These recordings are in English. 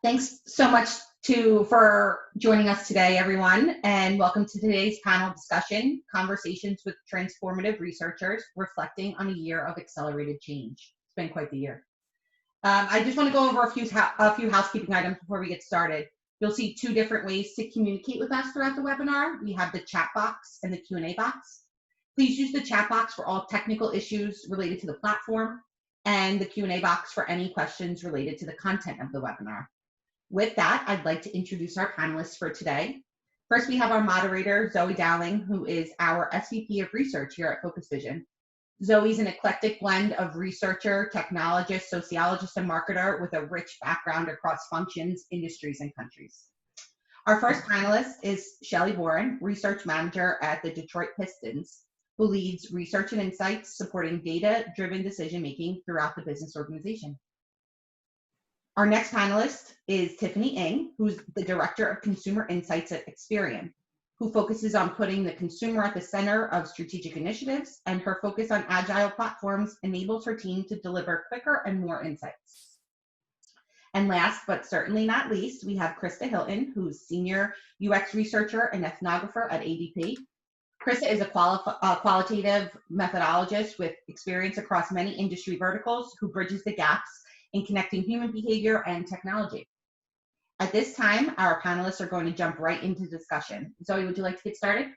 Thanks so much for joining us today, everyone, and welcome to today's panel discussion, Conversations with Transformative Researchers, Reflecting on a Year of Accelerated Change. It's been quite the year. I just want to go over a few housekeeping items before we get started. You'll see two different ways to communicate with us throughout the webinar. We have the chat box and the Q&A box. Please use the chat box for all technical issues related to the platform and the Q&A box for any questions related to the content of the webinar. With that, I'd like to introduce our panelists for today. First, we have our moderator, Zoe Dowling, who is our SVP of Research here at Focus Vision. Zoe's an eclectic blend of researcher, technologist, sociologist, and marketer with a rich background across functions, industries, and countries. Our first panelist is Shelley Warren, Research Manager at the Detroit Pistons, who leads research and insights supporting data-driven decision-making throughout the business organization. Our next panelist is Tiffany Ng, who's the Director of Consumer Insights at Experian, who focuses on putting the consumer at the center of strategic initiatives, and her focus on agile platforms enables her team to deliver quicker and more insights. And last, but certainly not least, we have Krista Hilton, who's Senior UX Researcher and Ethnographer at ADP. Krista is a qualitative methodologist with experience across many industry verticals who bridges the gaps in connecting human behavior and technology. At this time, our panelists are going to jump right into discussion. Zoe, would you like to get started?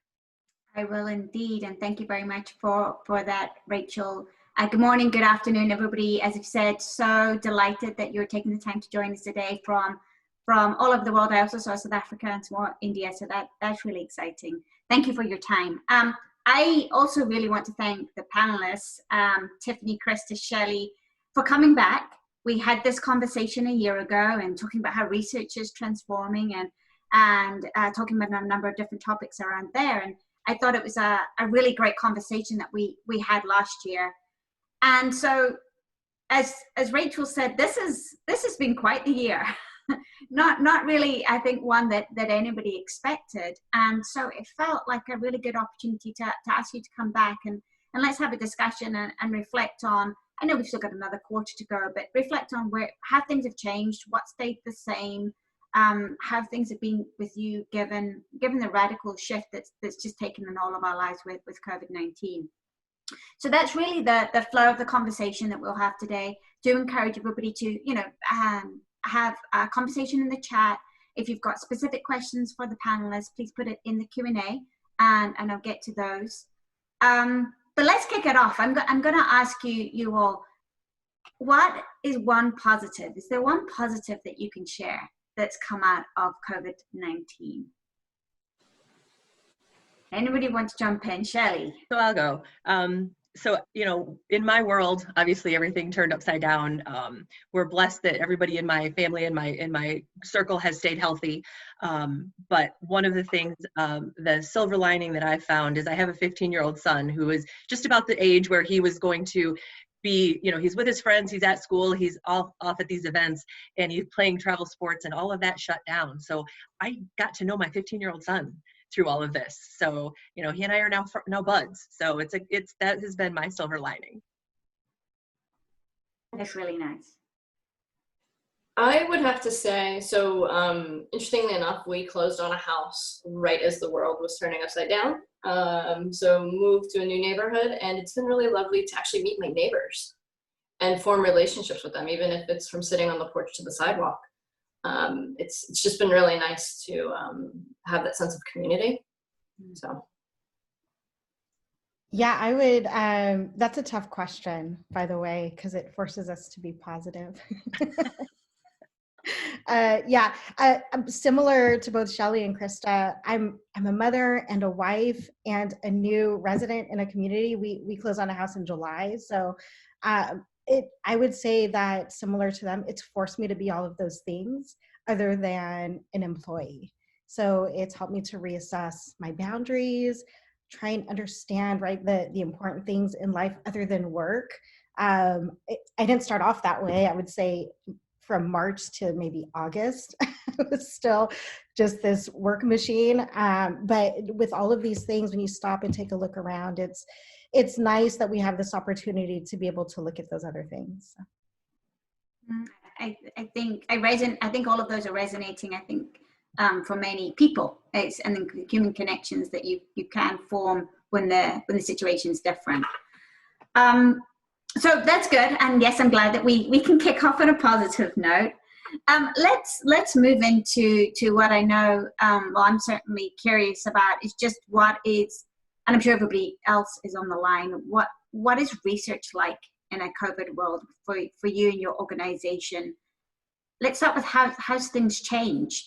I will indeed, and thank you very much for that, Rachel. Good morning, good afternoon, everybody. As you've said, so delighted that you're taking the time to join us today from all over the world. I also saw South Africa and some more India, so that's really exciting. Thank you for your time. I also really want to thank the panelists, Tiffany, Krista, Shelley, for coming back. We had this conversation a year ago and talking about how research is transforming and talking about a number of different topics around there. And I thought it was a really great conversation that we had last year. And so, as Rachel said, this has been quite the year. not really, I think, one that anybody expected. And so it felt like a really good opportunity to ask you to come back and let's have a discussion and reflect on. I know we've still got another quarter to go, but reflect on how things have changed, what stayed the same, how things have been with you given the radical shift that's just taken in all of our lives with COVID-19. So that's really the flow of the conversation that we'll have today. Do encourage everybody to, have a conversation in the chat. If you've got specific questions for the panelists, please put it in the Q&A and I'll get to those. But let's kick it off. I'm going to ask you all, what is one positive? Is there one positive that you can share that's come out of COVID-19? Anybody want to jump in? Shelley? So I'll go. So, in my world, obviously everything turned upside down. We're blessed that everybody in my family and in my circle has stayed healthy. But one of the things, the silver lining that I found is I have a 15-year-old son who is just about the age where he was going to be, he's with his friends, he's at school, he's off at these events, and he's playing travel sports, and all of that shut down. So I got to know my 15-year-old son through all of this. So, he and I are now buds. So that has been my silver lining. That's really nice. I would have to say, so interestingly enough, we closed on a house right as the world was turning upside down. So moved to a new neighborhood, and it's been really lovely to actually meet my neighbors and form relationships with them, even if it's from sitting on the porch to the sidewalk. It's just been really nice to have that sense of community. So. Yeah, I would, that's a tough question, by the way, because it forces us to be positive. I'm similar to both Shelley and Krista. I'm a mother and a wife and a new resident in a community. We closed on a house in July. So I would say that similar to them, it's forced me to be all of those things other than an employee. So it's helped me to reassess my boundaries, try and understand, right, the important things in life other than work. I didn't start off that way. I would say from March to maybe August, it was still just this work machine. But with all of these things, when you stop and take a look around, it's nice that we have this opportunity to be able to look at those other things. I think all of those are resonating. I think for many people, and the human connections that you can form when the situation's different. So that's good, and yes, I'm glad that we can kick off on a positive note. Let's move into what I know. Well, I'm certainly curious about is just what is, and I'm sure everybody else is on the line. What is research like in a COVID world for you and your organization? Let's start with how's things changed,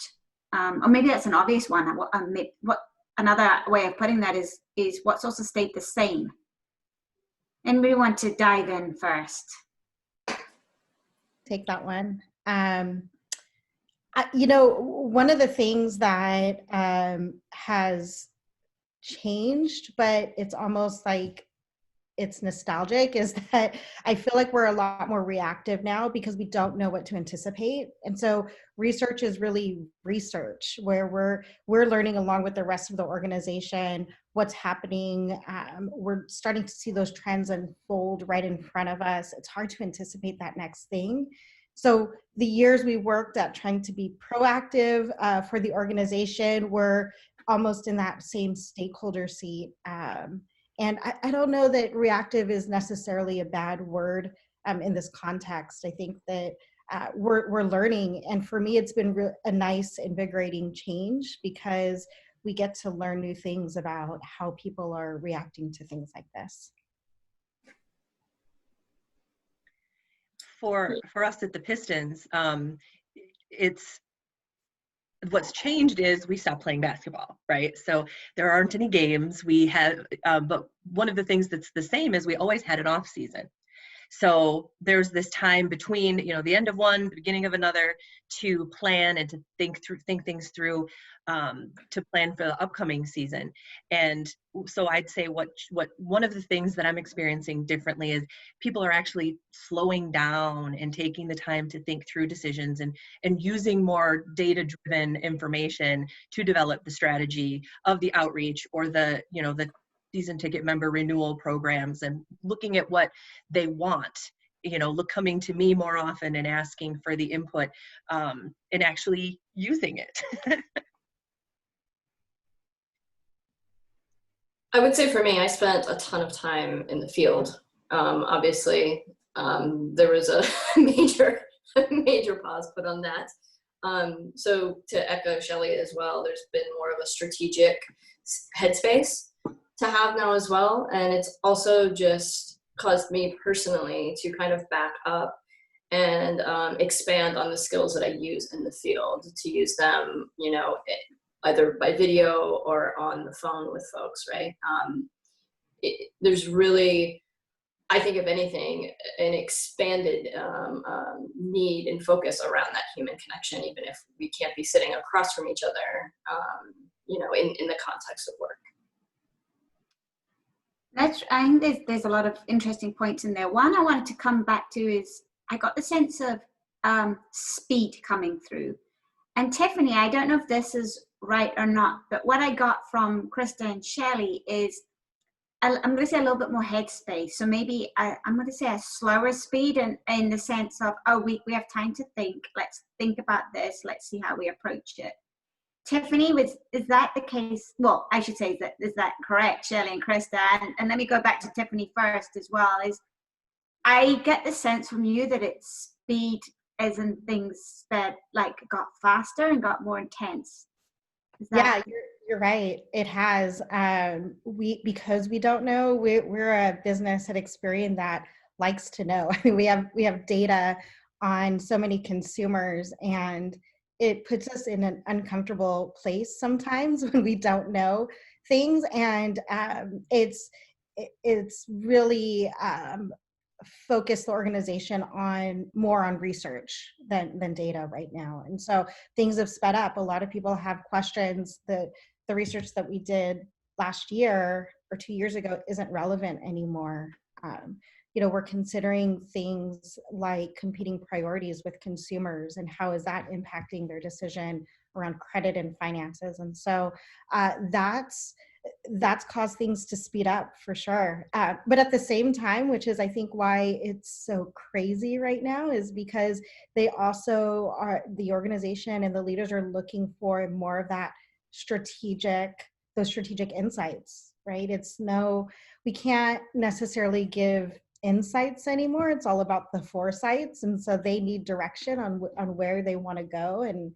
or maybe that's an obvious one. What another way of putting that is what's also stayed the same. Anybody want to dive in first? Take that one. One of the things that has changed, but it's almost like it's nostalgic, is that I feel like we're a lot more reactive now because we don't know what to anticipate. And so research is really research where we're learning along with the rest of the organization what's happening. We're starting to see those trends unfold right in front of us. It's hard to anticipate that next thing. So the years we worked at trying to be proactive for the organization, we're almost in that same stakeholder seat. And I don't know that reactive is necessarily a bad word in this context. I think that we're learning. And for me, it's been a nice, invigorating change because we get to learn new things about how people are reacting to things like this. For us at the Pistons, what's changed is we stopped playing basketball, right? So there aren't any games. We have, but one of the things that's the same is we always had an off season. So there's this time between, the end of one, the beginning of another, to plan and to think things through, to plan for the upcoming season. And so I'd say what one of the things that I'm experiencing differently is people are actually slowing down and taking the time to think through decisions and using more data-driven information to develop the strategy of the outreach or the season ticket member renewal programs, and looking at what they want, coming to me more often and asking for the input, and actually using it. I would say for me, I spent a ton of time in the field. Obviously, there was a major pause put on that. So to echo Shelley as well, there's been more of a strategic headspace to have now as well. And it's also just caused me personally to kind of back up and expand on the skills that I use in the field, to use them, either by video or on the phone with folks, right? There's really, I think if anything, an expanded need and focus around that human connection, even if we can't be sitting across from each other, in the context of work. I think there's a lot of interesting points in there. One I wanted to come back to is I got the sense of speed coming through. And Tiffany, I don't know if this is right or not, but what I got from Krista and Shelley is, I'm going to say a little bit more headspace. So maybe I'm going to say a slower speed in the sense of, we have time to think. Let's think about this. Let's see how we approach it. Tiffany, is that the case? Well, I should say, is that correct, Shelley and Krista? And let me go back to Tiffany first as well. Is I get the sense from you that it's speed as in things that got faster and got more intense. Yeah, you're right. It has. Because we don't know, we're a business at Experian that likes to know. I mean, we have data on so many consumers, and it puts us in an uncomfortable place sometimes when we don't know things, and it's really focused the organization more on research than data right now. And so things have sped up. A lot of people have questions. The research that we did last year or 2 years ago isn't relevant anymore. We're considering things like competing priorities with consumers and how is that impacting their decision around credit and finances. And so that's that's caused things to speed up for sure. But at the same time, which is I think why it's so crazy right now, is because they also are, the organization and the leaders are looking for more of that those strategic insights, right? We can't necessarily give insights anymore. It's all about the foresights. And so they need direction on where they want to go. And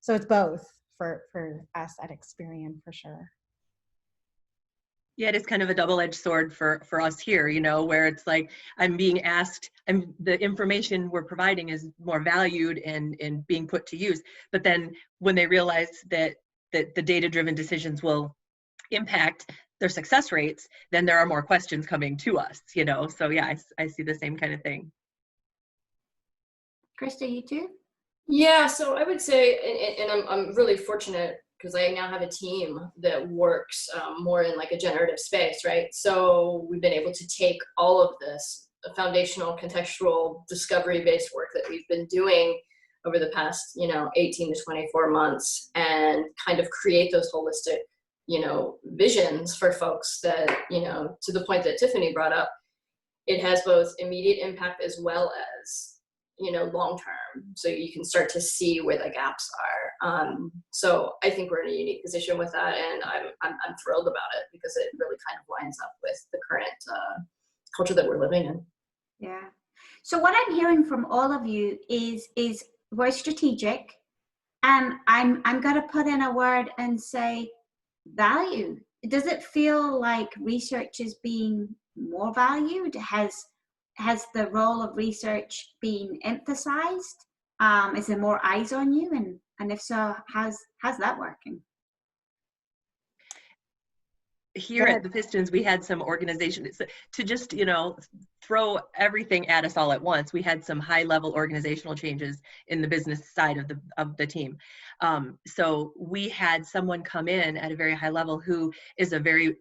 so it's both for us at Experian for sure. Yeah, it is kind of a double-edged sword for us here, you know, where it's like I'm being asked, the information we're providing is more valued and being put to use. But then when they realize that the data-driven decisions will impact their success rates, then there are more questions coming to us, you know. So yeah, I see the same kind of thing. Krista, you too? Yeah, so I would say, and I'm really fortunate because I now have a team that works more in like a generative space, right? So we've been able to take all of this foundational, contextual, discovery-based work that we've been doing over the past, 18 to 24 months and kind of create those holistic, visions for folks that, to the point that Tiffany brought up, it has both immediate impact as well as long term, so you can start to see where the gaps are. So I think we're in a unique position with that, and I'm thrilled about it because it really kind of lines up with the current culture that we're living in. Yeah. So what I'm hearing from all of you is we're strategic, and I'm going to put in a word and say value. Does it feel like research is being more valued? Has the role of research been emphasized? Is there more eyes on you? And if so, how's that working? Here at the Pistons, we had some organizations to just, throw everything at us all at once. We had some high-level organizational changes in the business side of the team. So we had someone come in at a very high level who is a very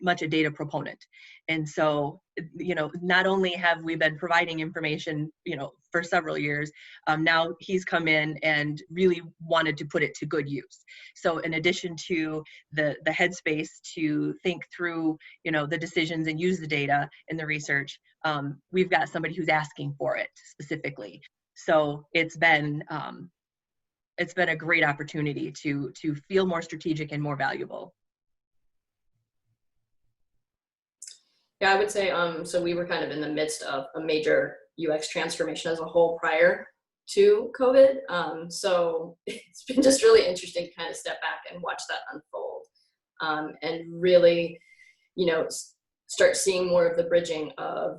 much a data proponent. And so, not only have we been providing information, for several years, now he's come in and really wanted to put it to good use. So in addition to the headspace to think through, the decisions and use the data in the research, we've got somebody who's asking for it specifically. So it's been a great opportunity to feel more strategic and more valuable. Yeah, I would say, so we were kind of in the midst of a major UX transformation as a whole prior to COVID. So it's been just really interesting to kind of step back and watch that unfold, and really, start seeing more of the bridging of,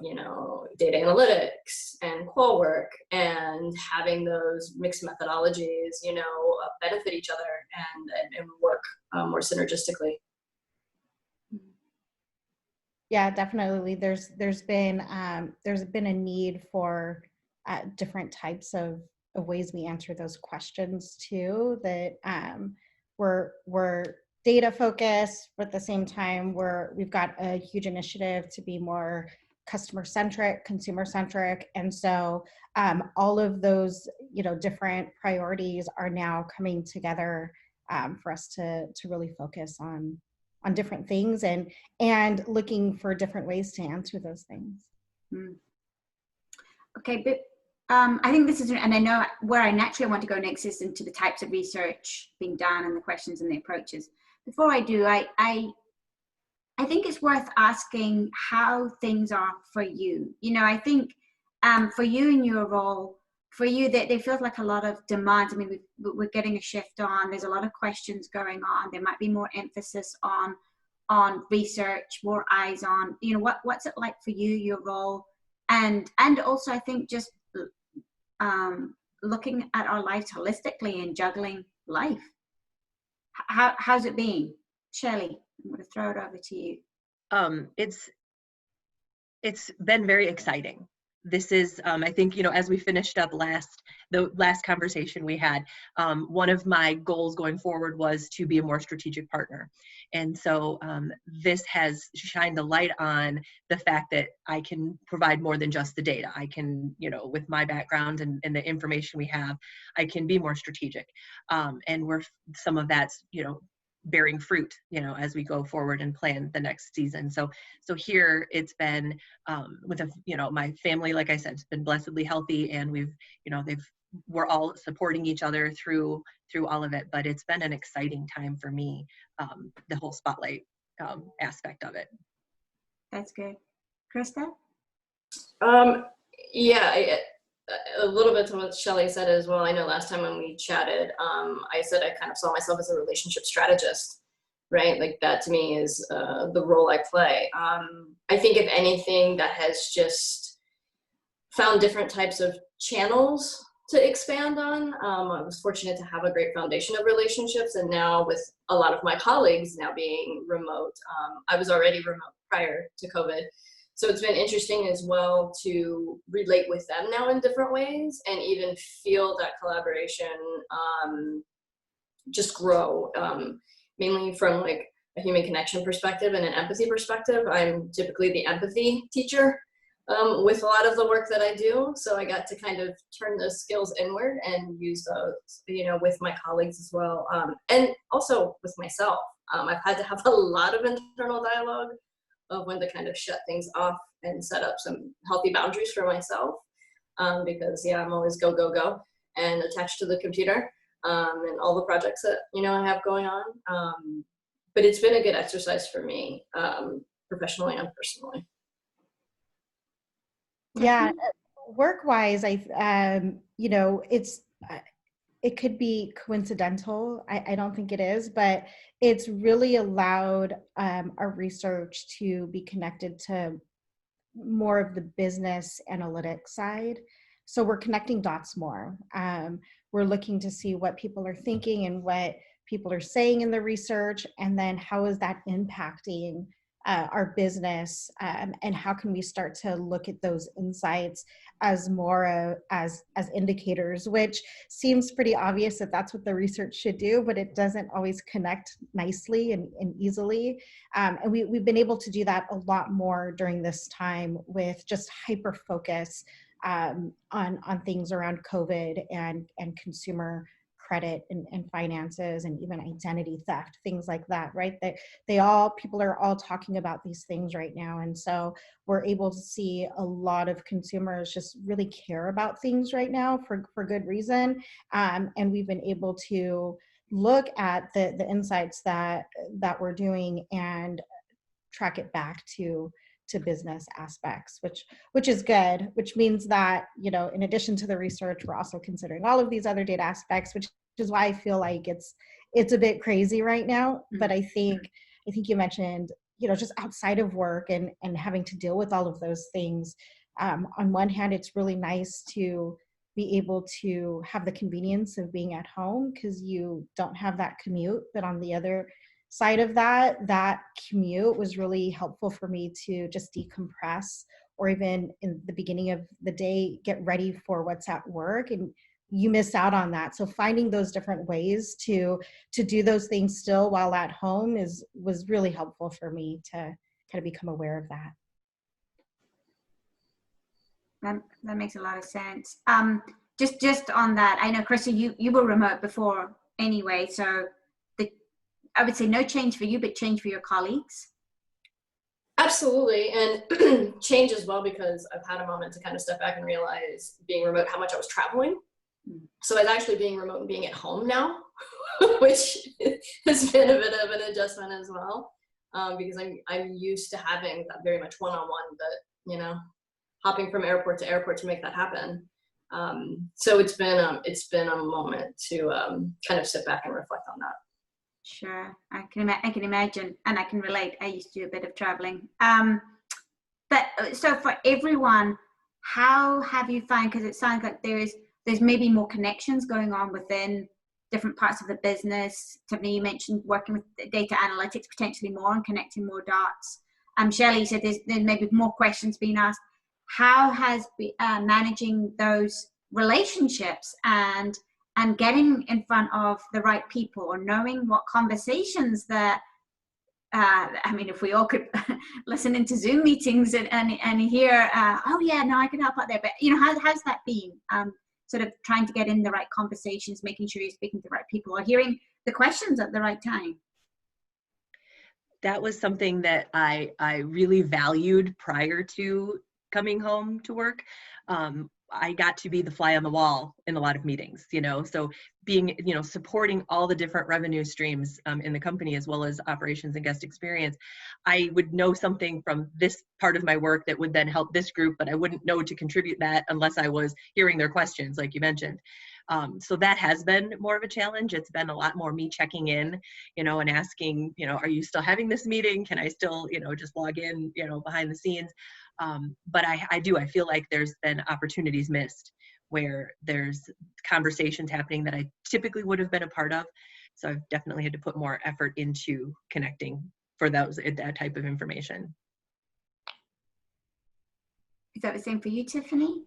data analytics and qual work and having those mixed methodologies, benefit each other and work more synergistically. Yeah, definitely. There's been a need for different types of ways we answer those questions too. That we're data focused, but at the same time we've got a huge initiative to be more customer centric, consumer centric, and so all of those different priorities are now coming together for us to really focus on different things and looking for different ways to answer those things. Okay, but I think this is, and I know where I naturally want to go next is into the types of research being done and the questions and the approaches. Before I do, I think it's worth asking how things are for you. I think for you in your role, for you, that there feels like a lot of demand. I mean, we're getting a shift on. There's a lot of questions going on. There might be more emphasis on research, more eyes on. What's it like for you, your role, and also I think just looking at our lives holistically and juggling life. How's it been, Shelley? I'm going to throw it over to you. It's been very exciting. This is, I think, as we finished up the last conversation we had, one of my goals going forward was to be a more strategic partner. And so this has shined a light on the fact that I can provide more than just the data. I can, with my background and the information we have, I can be more strategic. And some of that's, bearing fruit, as we go forward and plan the next season. So here it's been with my family, like I said, it's been blessedly healthy, and we're all supporting each other through all of it. But it's been an exciting time for me, the whole spotlight aspect of it. That's good. Krista? Yeah, a little bit to what Shelley said as well. I know last time when we chatted, I said I kind of saw myself as a relationship strategist, right? Like that to me is the role I play. I think if anything, that has just found different types of channels to expand on. I was fortunate to have a great foundation of relationships, and now with a lot of my colleagues now being remote, I was already remote prior to COVID. So it's been interesting as well to relate with them now in different ways, and even feel that collaboration just grow, mainly from like a human connection perspective and an empathy perspective. I'm typically the empathy teacher with a lot of the work that I do. So I got to kind of turn those skills inward and use those, with my colleagues as well. And also with myself. I've had to have a lot of internal dialogue of when to kind of shut things off and set up some healthy boundaries for myself. Because I'm always go, go, go and attached to the computer and all the projects that, I have going on. But it's been a good exercise for me, professionally and personally. Yeah, work-wise, it could be coincidental. I don't think it is, but it's really allowed our research to be connected to more of the business analytics side. So we're connecting dots more. We're looking to see what people are thinking and what people are saying in the research, and then how is that impacting our business, and how can we start to look at those insights as more as indicators, which seems pretty obvious that that's what the research should do, but it doesn't always connect nicely and easily. And we've been able to do that a lot more during this time with just hyper focus on things around COVID and consumer credit and finances, and even identity theft, things like that, right? People are all talking about these things right now. And so we're able to see a lot of consumers just really care about things right now for good reason. And we've been able to look at the insights that we're doing and track it back to business aspects, which is good, which means that, in addition to the research, we're also considering all of these other data aspects, which is why I feel like it's a bit crazy right now. But I think you mentioned, just outside of work and having to deal with all of those things. On one hand, it's really nice to be able to have the convenience of being at home because you don't have that commute. But on the other side of that commute was really helpful for me to just decompress, or even in the beginning of the day, get ready for what's at work, and you miss out on that. So finding those different ways to do those things still while at home was really helpful for me to kind of become aware of that. That makes a lot of sense. Just on that, I know, Krista, you were remote before anyway, so I would say no change for you, but change for your colleagues. Absolutely, and change as well, because I've had a moment to kind of step back and realize being remote, how much I was traveling. So it's actually being remote and being at home now, which has been a bit of an adjustment as well, because I'm used to having that very much one-on-one, but hopping from airport to airport to make that happen. So it's been a moment to kind of sit back and reflect on that. Sure, I can imagine, and I can relate. I used to do a bit of traveling. But so for everyone, how have you found? Because it sounds like there's maybe more connections going on within different parts of the business. Tiffany, you mentioned working with data analytics potentially more and connecting more dots. Shelley said there's maybe more questions being asked. How has managing those relationships and getting in front of the right people, or knowing what conversations that, if we all could listen into Zoom meetings and hear, oh yeah, no, I can help out there. But, how's that been? Sort of trying to get in the right conversations, making sure you're speaking to the right people, or hearing the questions at the right time. that was something that I really valued prior to coming home to work. I got to be the fly on the wall in a lot of meetings, so being, supporting all the different revenue streams in the company, as well as operations and guest experience. I would know something from this part of my work that would then help this group, but I wouldn't know to contribute that unless I was hearing their questions, like you mentioned. So that has been more of a challenge. It's been a lot more me checking in, and asking, are you still having this meeting? Can I still, just log in, behind the scenes? But I feel like there's been opportunities missed where there's conversations happening that I typically would have been a part of. So I've definitely had to put more effort into connecting for that type of information. Is that the same for you, Tiffany?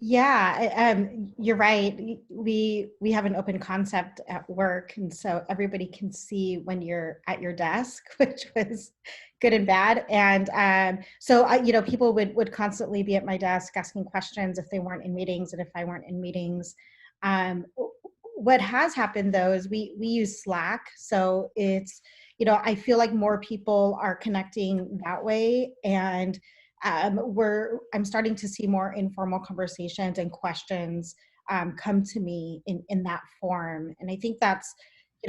Yeah, you're right. We have an open concept at work, and so everybody can see when you're at your desk, which was good and bad. And so people would constantly be at my desk asking questions if they weren't in meetings, and if I weren't in meetings. What has happened though is we use Slack, so it's I feel like more people are connecting that way, and I'm starting to see more informal conversations and questions come to me in that form. And I think that's,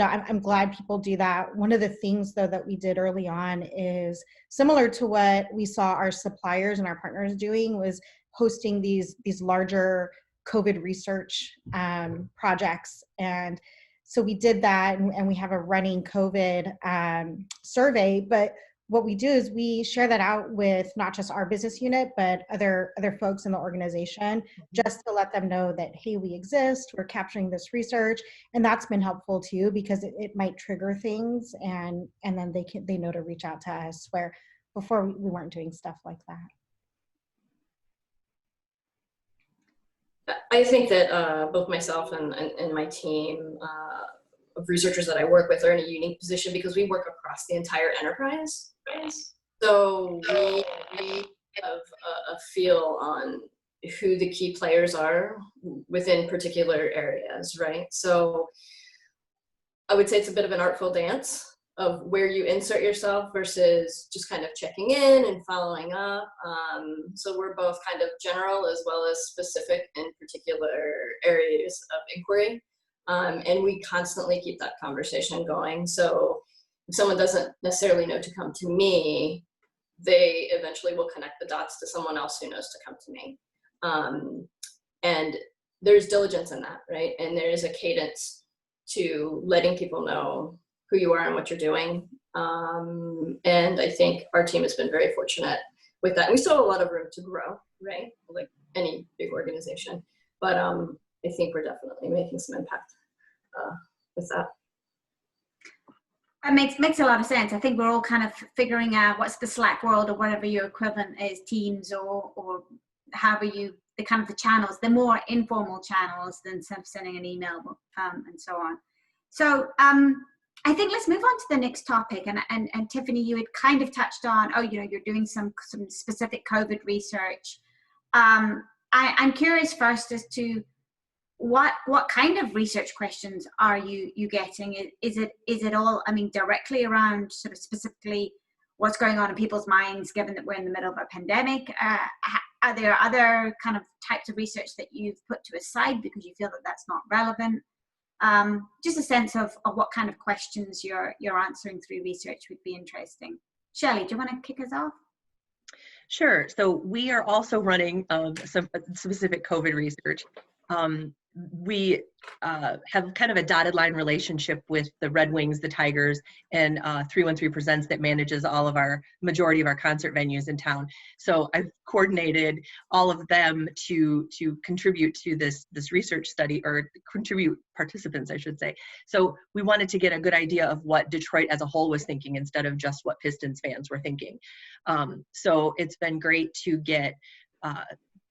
I'm glad people do that. One of the things though that we did early on is similar to what we saw our suppliers and our partners doing, was hosting these larger COVID research projects. And so we did that, and we have a running COVID survey, but what we do is we share that out with not just our business unit, but other folks in the organization, just to let them know that, hey, we exist, we're capturing this research. And that's been helpful too, because it might trigger things, and then they know to reach out to us, where before we weren't doing stuff like that. I think that both myself and my team of researchers that I work with are in a unique position because we work across the entire enterprise. So we have a feel on who the key players are within particular areas, right? So I would say it's a bit of an artful dance of where you insert yourself versus just kind of checking in and following up. So we're both kind of general as well as specific in particular areas of inquiry. And we constantly keep that conversation going. So if someone doesn't necessarily know to come to me, they eventually will connect the dots to someone else who knows to come to me. And there's diligence in that, right? And there is a cadence to letting people know who you are and what you're doing. And I think our team has been very fortunate with that. We still have a lot of room to grow, right? Like any big organization. But I think we're definitely making some impact with that. It makes a lot of sense. I think we're all kind of figuring out what's the Slack world, or whatever your equivalent is, Teams or however the kind of the channels, the more informal channels than sending an email and so on. So I think let's move on to the next topic. And Tiffany, you had kind of touched on, you're doing some specific COVID research. I'm curious first as to what kind of research questions are you getting? Is it all, directly around sort of specifically what's going on in people's minds, given that we're in the middle of a pandemic? Are there other kind of types of research that you've put to a side because you feel that that's not relevant? Just a sense of what kind of questions you're answering through research would be interesting. Shelley, do you want to kick us off? Sure. So we are also running some specific COVID research. We have kind of a dotted line relationship with the Red Wings, the Tigers, and 313 Presents that manages majority of our concert venues in town. So I've coordinated all of them to contribute to this research study, or contribute participants, I should say. So we wanted to get a good idea of what Detroit as a whole was thinking instead of just what Pistons fans were thinking. So it's been great to get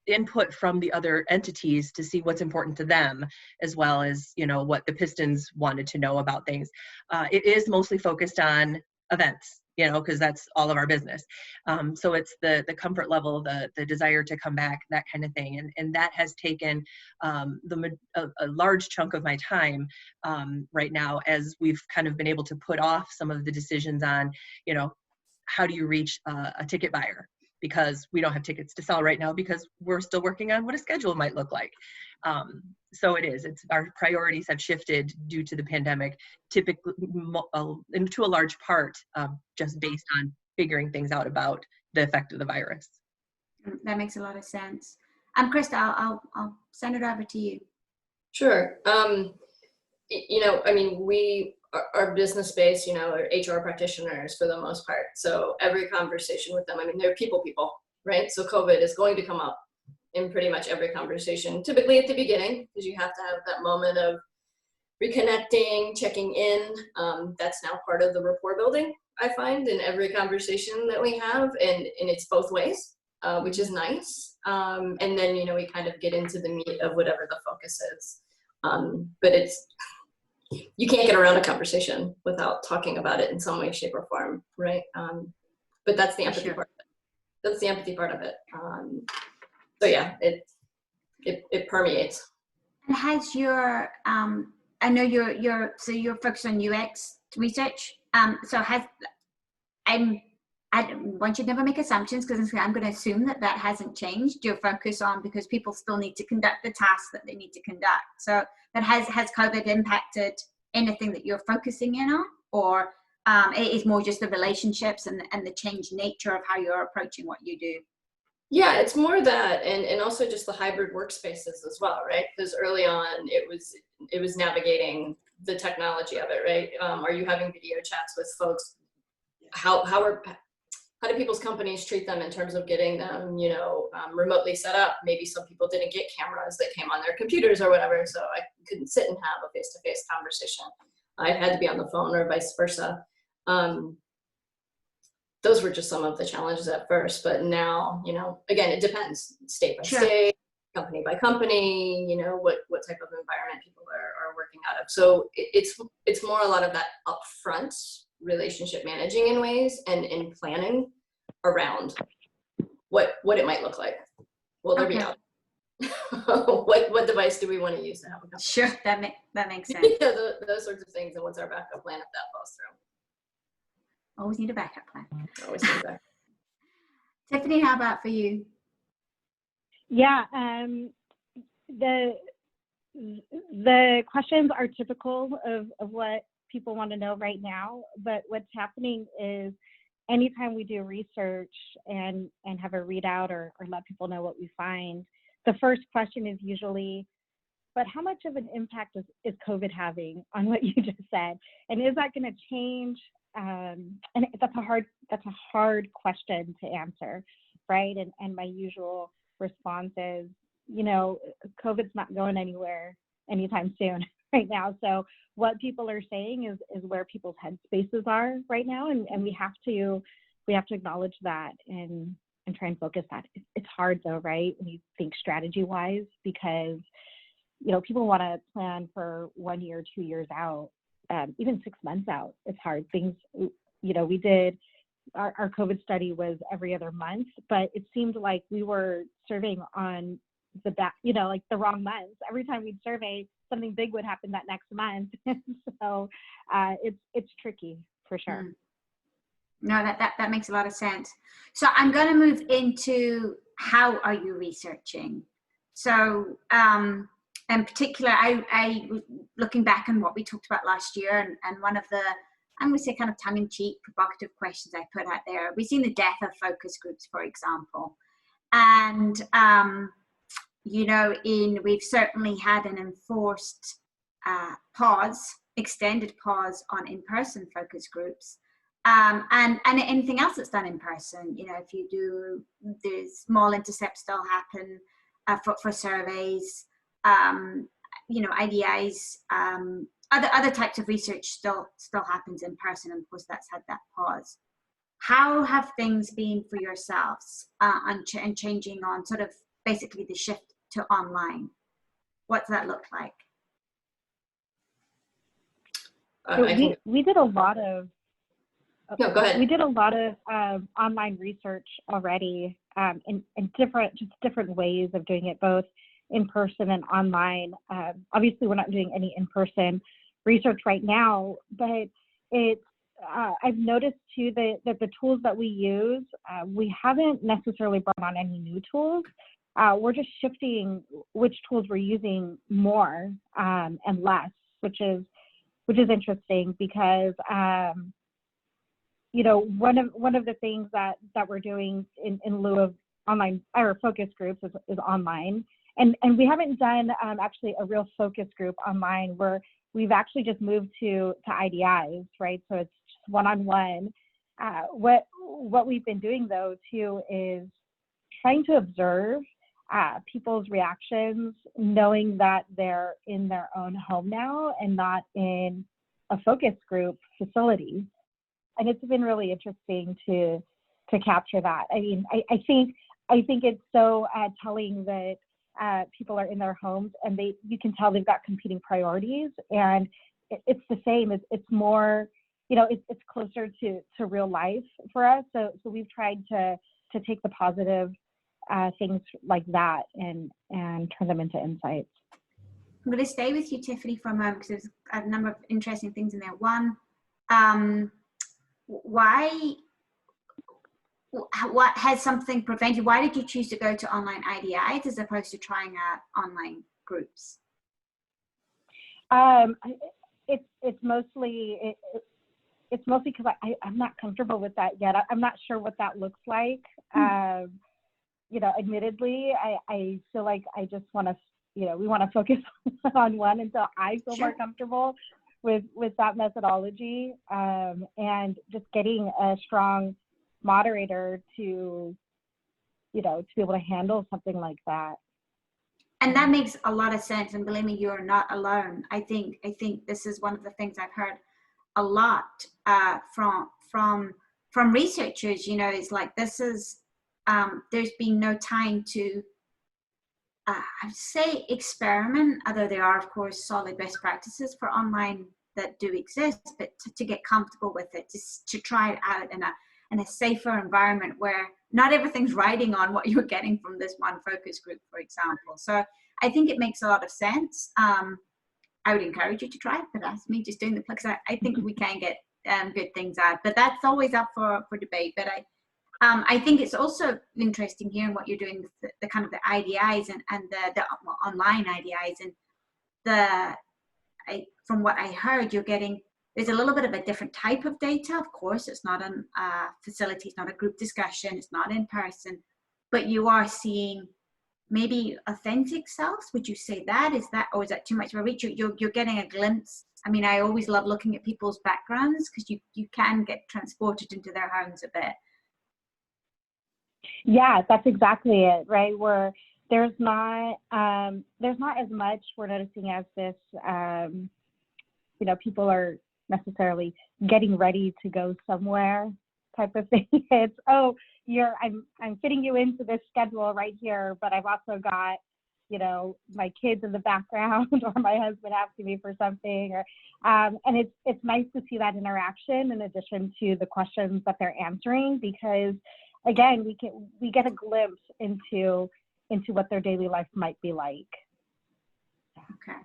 input from the other entities to see what's important to them, as well as what the Pistons wanted to know about things. It is mostly focused on events, because that's all of our business. So it's the comfort level, the desire to come back, that kind of thing. And that has taken a large chunk of my time right now, as we've kind of been able to put off some of the decisions on, how do you reach a ticket buyer? Because we don't have tickets to sell right now because we're still working on what a schedule might look like. So it's our priorities have shifted due to the pandemic, typically to a large part, just based on figuring things out about the effect of the virus. That makes a lot of sense. Krista, I'll send it over to you. Sure. We are business based, are HR practitioners for the most part. So every conversation with them, they're people, right? So COVID is going to come up in pretty much every conversation, typically at the beginning, because you have to have that moment of reconnecting, checking in. That's now part of the rapport building, I find, in every conversation that we have, and it's both ways, which is nice. And then, we kind of get into the meat of whatever the focus is. But you can't get around a conversation without talking about it in some way, shape, or form, right? But that's the empathy part of it. That's the empathy part of it. So yeah, it permeates. And has your I know you're focused on UX research. So one should never make assumptions, because I'm going to assume that hasn't changed your focus on, because people still need to conduct the tasks that they need to conduct. So that has COVID impacted anything that you're focusing in on, or it is more just the relationships and the changed nature of how you're approaching what you do? Yeah, it's more that, and also just the hybrid workspaces as well, right? Because early on, it was navigating the technology of it, right? Are you having video chats with folks? How do people's companies treat them in terms of getting them, remotely set up? Maybe some people didn't get cameras that came on their computers or whatever, so I couldn't sit and have a face-to-face conversation. I had to be on the phone, or vice versa. Those were just some of the challenges at first, but now, again, it depends state by state, company by company, what type of environment people are working out of. So it's more a lot of that upfront relationship managing in ways, and planning around what it might look like. Will there be out? what device do we want to use to have a conversation? Sure, that makes sense. Those sorts of things, and what's our backup plan if that falls through? Always need a backup plan. Always need a backup. Tiffany, how about for you? Yeah, the questions are typical of what people want to know right now, but what's happening is anytime we do research and have a readout or let people know what we find, the first question is usually, but how much of an impact is COVID having on what you just said? And is that going to change? And that's a hard question to answer, right? And my usual response is, COVID's not going anywhere anytime soon right now. So what people are saying is where people's headspaces are right now, and we have to acknowledge that and try and focus that. It's hard though, right? When you think strategy wise, because people want to plan for 1 year, 2 years out, even 6 months out. It's hard. Things, we did our COVID study was every other month, but it seemed like we were surveying on the back, like the wrong months. Every time we'd survey, something big would happen that next month. So it's tricky for sure. No, that makes a lot of sense. So I'm going to move into how are you researching? So in particular, I looking back on what we talked about last year, and one of the, I'm going to say kind of tongue-in-cheek, provocative questions I put out there. We've seen the death of focus groups, for example. And, we've certainly had an enforced extended pause on in-person focus groups. And anything else that's done in person, if you do, the small intercepts still happen for surveys, IDIs, other types of research still happens in person, and of course that's had that pause. How have things been for yourselves and changing on sort of basically the shift to online? What's that look like? So we did a lot of, No, go ahead. We did a lot of online research already in different ways of doing it, both in person and online. Obviously, we're not doing any in-person research right now, but I've noticed too that the tools that we use, we haven't necessarily brought on any new tools. We're just shifting which tools we're using more and less, which is interesting because one of the things that we're doing in lieu of online or focus groups is online, and we haven't done actually a real focus group online where we've actually just moved to IDIs, right? So it's just one-on-one. What we've been doing though too is trying to observe people's reactions, knowing that they're in their own home now and not in a focus group facility. And it's been really interesting to capture that. I mean, I think it's so telling that people are in their homes and you can tell they've got competing priorities, and it's the same. It's more, it's closer to real life for us. So we've tried to take the positive things like that and turn them into insights. I'm going to stay with you, Tiffany, for a moment because there's a number of interesting things in there. One, what has something prevented you? Why did you choose to go to online IDIs as opposed to trying out online groups? It's mostly because I'm not comfortable with that yet. I'm not sure what that looks like. Admittedly, I feel like I just want to, we want to focus on one until I feel more comfortable with that methodology, and just getting a strong moderator to be able to handle something like that. And that makes a lot of sense. And believe me, you're not alone. I think this is one of the things I've heard a lot from researchers. It's like this is there's been no time to I'd say experiment, although there are of course solid best practices for online that do exist, but to get comfortable with it, just to try it out in a safer environment where not everything's riding on what you're getting from this one focus group, for example. So I think it makes a lot of sense. I would encourage you to try it, but that's me just doing the plug, because I think we can get good things out, but that's always up for debate. But I think it's also interesting hearing what you're doing with the kind of the IDIs and the online IDIs, and from what I heard, there's a little bit of a different type of data. Of course, it's not a facility, it's not a group discussion, it's not in person, but you are seeing maybe authentic selves. Would you say that? Or is that too much of a reach? You're getting a glimpse. I mean, I always love looking at people's backgrounds because you can get transported into their homes a bit. Yeah, that's exactly it, right? Where there's not as much we're noticing as this, people are necessarily getting ready to go somewhere type of thing. It's, I'm fitting you into this schedule right here, but I've also got, my kids in the background or my husband asking me for something, or and it's nice to see that interaction in addition to the questions that they're answering, because again, we get a glimpse into what their daily life might be like. Okay.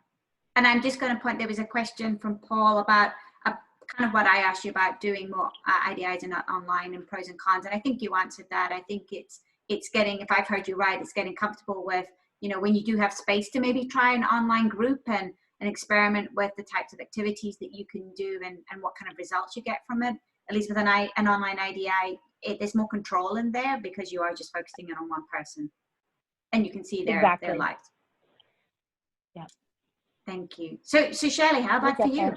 And I'm just going to point, there was a question from Paul about kind of what I asked you about doing more IDIs and online and pros and cons. And I think you answered that. I think it's getting, if I've heard you right, it's getting comfortable with, when you do have space to maybe try an online group and experiment with the types of activities that you can do and what kind of results you get from it. At least with an online IDI, there's more control in there because you are just focusing on one person and you can see their lives. Yeah. Thank you. So Shirley, how about for you?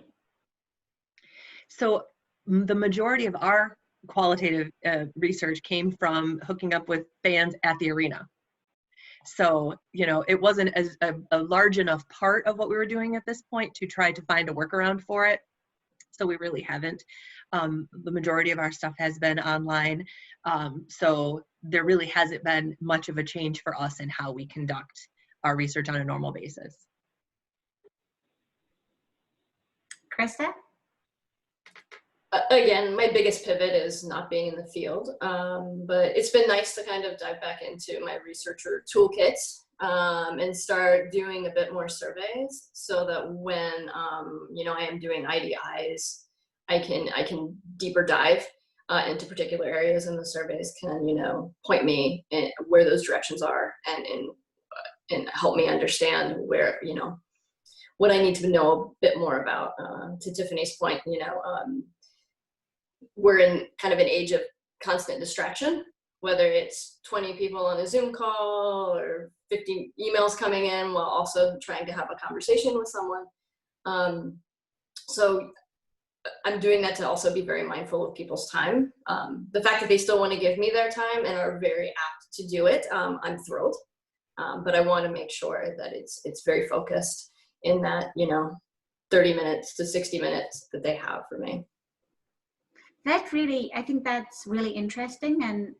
So the majority of our qualitative research came from hooking up with fans at the arena. So, it wasn't as a large enough part of what we were doing at this point to try to find a workaround for it. So we really haven't. The majority of our stuff has been online. So there really hasn't been much of a change for us in how we conduct our research on a normal basis. Krista? again, my biggest pivot is not being in the field, but it's been nice to kind of dive back into my researcher toolkit and start doing a bit more surveys, so that when you know, I am doing IDIs, I can deeper dive into particular areas, and the surveys can, you know, point me in where those directions are, and help me understand where, you know, what I need to know a bit more about. To Tiffany's point, you know, we're in kind of an age of constant distraction, whether it's 20 people on a Zoom call or 50 emails coming in while also trying to have a conversation with someone. So I'm doing that to also be very mindful of people's time. The fact that they still want to give me their time and are very apt to do it, I'm thrilled. But I want to make sure that it's very focused in that, you know, 30 minutes to 60 minutes that they have for me. That really, I think that's really interesting, and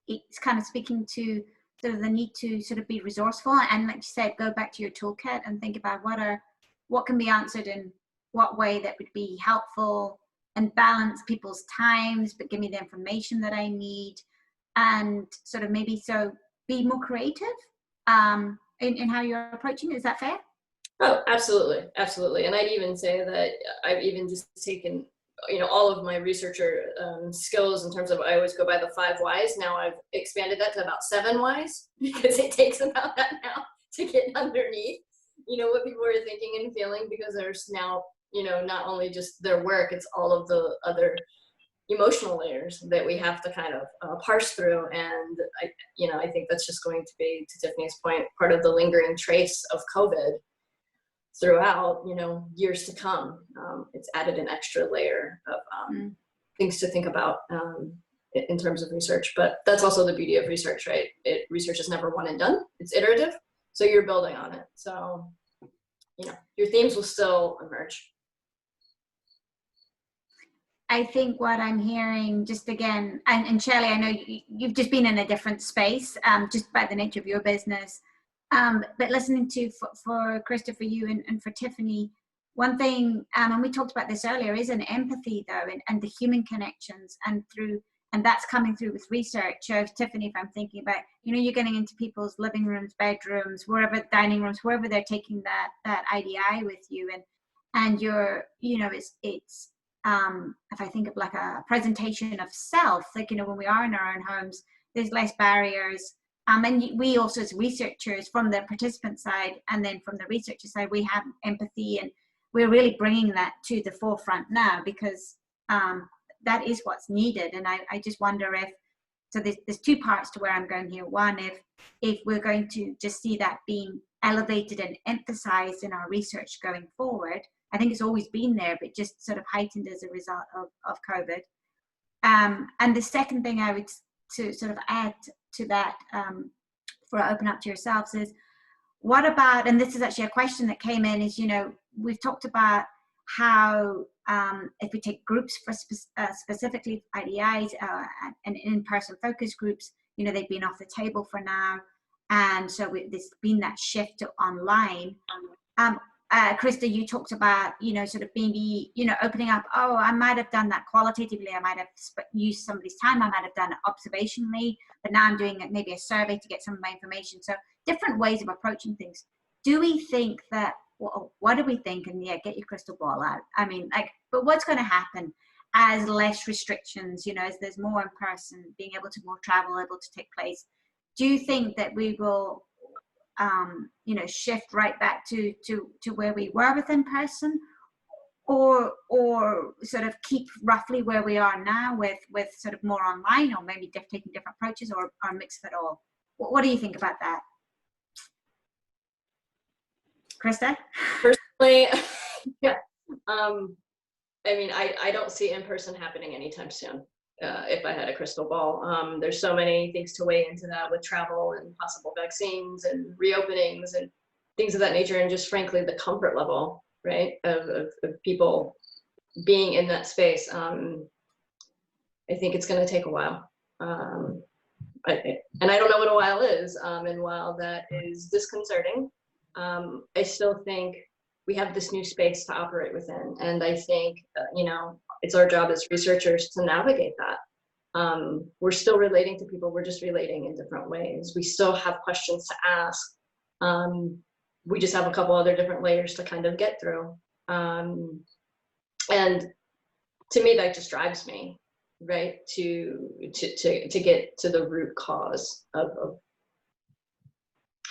it's kind of speaking to sort of the need to sort of be resourceful, and like you said, go back to your toolkit and think about what can be answered in what way that would be helpful, and balance people's times, but give me the information that I need, and sort of maybe so be more creative in how you're approaching it. Is that fair? Oh, absolutely, absolutely. And I'd even say that I've even just taken, you know, all of my researcher skills in terms of, I always go by the 5 whys. Now I've expanded that to about 7 whys, because it takes about that now to get underneath, you know, what people are thinking and feeling, because there's now, you know, not only just their work, it's all of the other emotional layers that we have to kind of parse through. And I think that's just going to be, to Tiffany's point, part of the lingering trace of COVID throughout, you know, years to come. It's added an extra layer of things to think about in terms of research. But that's also the beauty of research, right? Research is never one and done. It's iterative, so you're building on it. So, you know, your themes will still emerge. I think what I'm hearing, just again, and Shirley, I know you've just been in a different space, just by the nature of your business. But listening to, for Krista, for you, and for Tiffany, one thing, and we talked about this earlier, is an empathy though, and the human connections, and that's coming through with research. Tiffany, if I'm thinking about, you know, you're getting into people's living rooms, bedrooms, wherever, dining rooms, wherever they're taking that IDI with you, and you're, you know, it's if I think of like a presentation of self, like, you know, when we are in our own homes, there's less barriers. And we also, as researchers, from the participant side and then from the researcher side, we have empathy, and we're really bringing that to the forefront now, because that is what's needed. And I just wonder if, so there's 2 parts to where I'm going here. One, if we're going to just see that being elevated and emphasized in our research going forward. I think it's always been there, but just sort of heightened as a result of COVID. And the second thing I would to sort of add to that, for open up to yourselves, is what about, and this is actually a question that came in, is, you know, we've talked about how if we take groups for specifically IDIs and in-person focus groups, you know, they've been off the table for now, and so there's been that shift to online. Krista, you talked about, you know, sort of maybe, you know, opening up, oh, I might have done that qualitatively, I might have used somebody's time, I might have done it observationally, but now I'm doing maybe a survey to get some of my information. So different ways of approaching things. Do we think that, well, what do we think? And yeah, get your crystal ball out. I mean, like, but what's going to happen as less restrictions, you know, as there's more in person, being able to more travel, able to take place? Do you think that we will, you know, shift right back to where we were with in person, or sort of keep roughly where we are now with sort of more online, or maybe taking different approaches, or mix of it all? What do you think about that, Krista? Personally, yeah. I mean, I don't see in-person happening anytime soon. If I had a crystal ball, there's so many things to weigh into that, with travel and possible vaccines and reopenings and things of that nature, and just frankly the comfort level, right, of people being in that space. I think it's going to take a while, and I don't know what a while is, and while that is disconcerting, I still think we have this new space to operate within. And I think, it's our job as researchers to navigate that. We're still relating to people, we're just relating in different ways. We still have questions to ask. We just have a couple other different layers to kind of get through. And to me, that just drives me, right? To get to the root cause of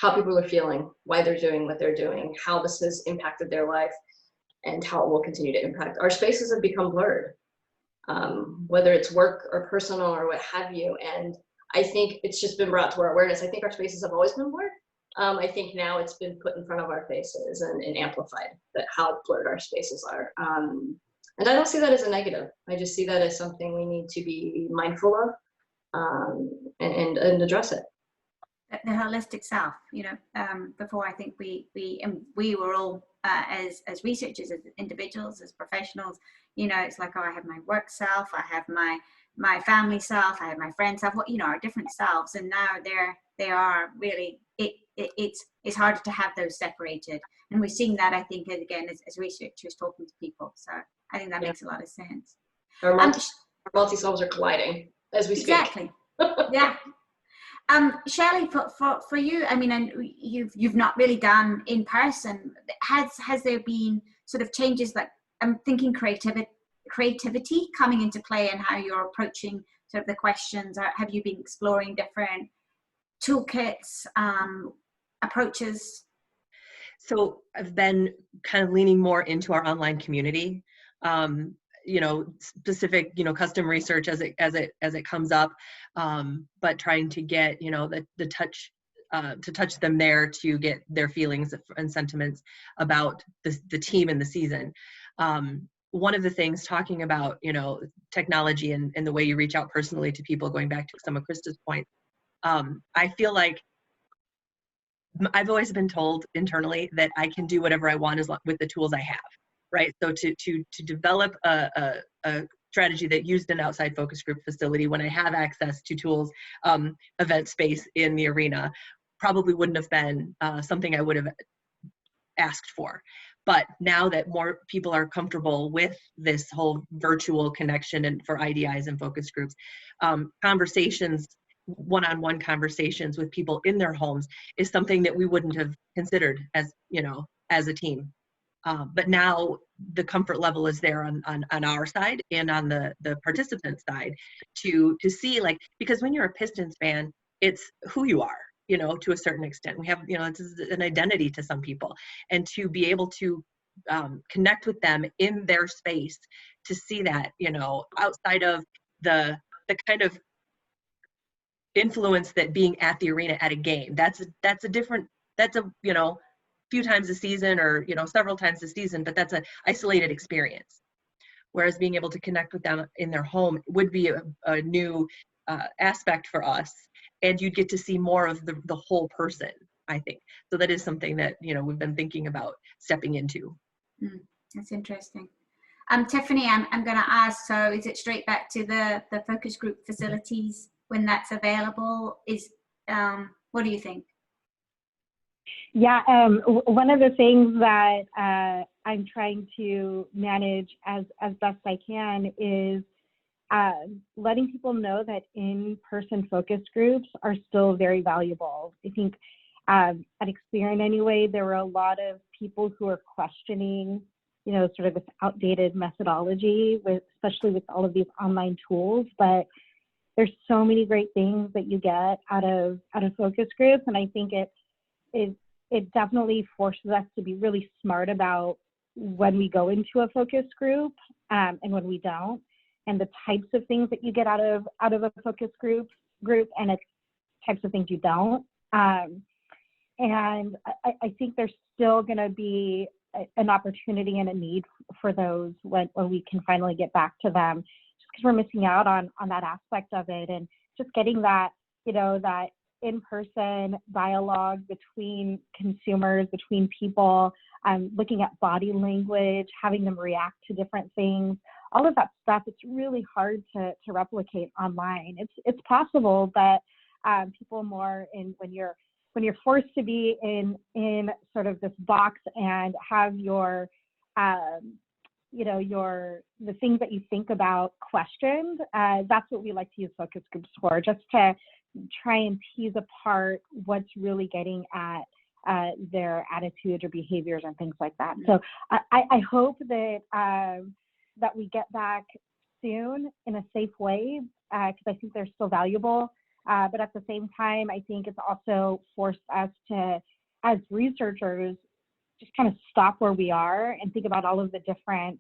how people are feeling, why they're doing what they're doing, how this has impacted their life, and how it will continue to impact. Our spaces have become blurred, whether it's work or personal or what have you. And I think it's just been brought to our awareness. I think our spaces have always been blurred. I think now it's been put in front of our faces and amplified, that how blurred our spaces are. And I don't see that as a negative. I just see that as something we need to be mindful of, and address it. The holistic self, before I think we were all as researchers, as individuals, as professionals, it's like, I have my work self, I have my family self, I have my friend self, our different selves, and now they are really, it's harder to have those separated, and we're seeing that, I think, again, as researchers talking to people. So I think that makes a lot of sense. Our multi-selves are colliding as we speak. Exactly. Yeah. Shelley, for you, I mean, and you've not really done in person. Has there been sort of changes, that I'm thinking creativity coming into play, and how you're approaching sort of the questions? Or have you been exploring different toolkits, approaches? So I've been kind of leaning more into our online community. Specific, custom research as it comes up, but trying to get, the touch, to touch them there, to get their feelings and sentiments about the team and the season. One of the things, talking about, technology and the way you reach out personally to people, going back to some of Krista's points, I feel like I've always been told internally that I can do whatever I want with the tools I have. Right. So to develop a strategy that used an outside focus group facility when I have access to tools, event space in the arena, probably wouldn't have been something I would have asked for. But now that more people are comfortable with this whole virtual connection and for IDIs and focus groups, conversations, one-on-one conversations with people in their homes is something that we wouldn't have considered as a team. But now the comfort level is there on our side and on the participant side to see, like, because when you're a Pistons fan, it's who you are, to a certain extent. We have, it's an identity to some people, and to be able to connect with them in their space, to see that, outside of the kind of influence that being at the arena at a game, that's a few times a season, or several times a season, but that's an isolated experience. Whereas being able to connect with them in their home would be a new aspect for us, and you'd get to see more of the whole person, I think. So that is something that we've been thinking about stepping into. That's interesting. Tiffany, I'm going to ask, so is it straight back to the focus group facilities when that's available? What do you think? Yeah, one of the things that I'm trying to manage as best I can is letting people know that in-person focus groups are still very valuable. I think at Experian anyway, there were a lot of people who are questioning, sort of this outdated methodology, especially with all of these online tools. But there's so many great things that you get out of focus groups, and I think it definitely forces us to be really smart about when we go into a focus group and when we don't, and the types of things that you get out of a focus group and the types of things you don't. And I think there's still going to be an opportunity and a need for those when we can finally get back to them, just because we're missing out on that aspect of it, and just getting that, that in-person dialogue between consumers, between people, looking at body language, having them react to different things, all of that stuff. It's really hard to replicate online. It's possible, but people more when you're when you're forced to be in sort of this box and have your the things that you think about questioned, that's what we like to use focus groups for, just to try and tease apart what's really getting at their attitude or behaviors and things like that. So I hope that that we get back soon in a safe way, because I think they're still valuable. But at the same time, I think it's also forced us to, as researchers, just kind of stop where we are and think about all of the different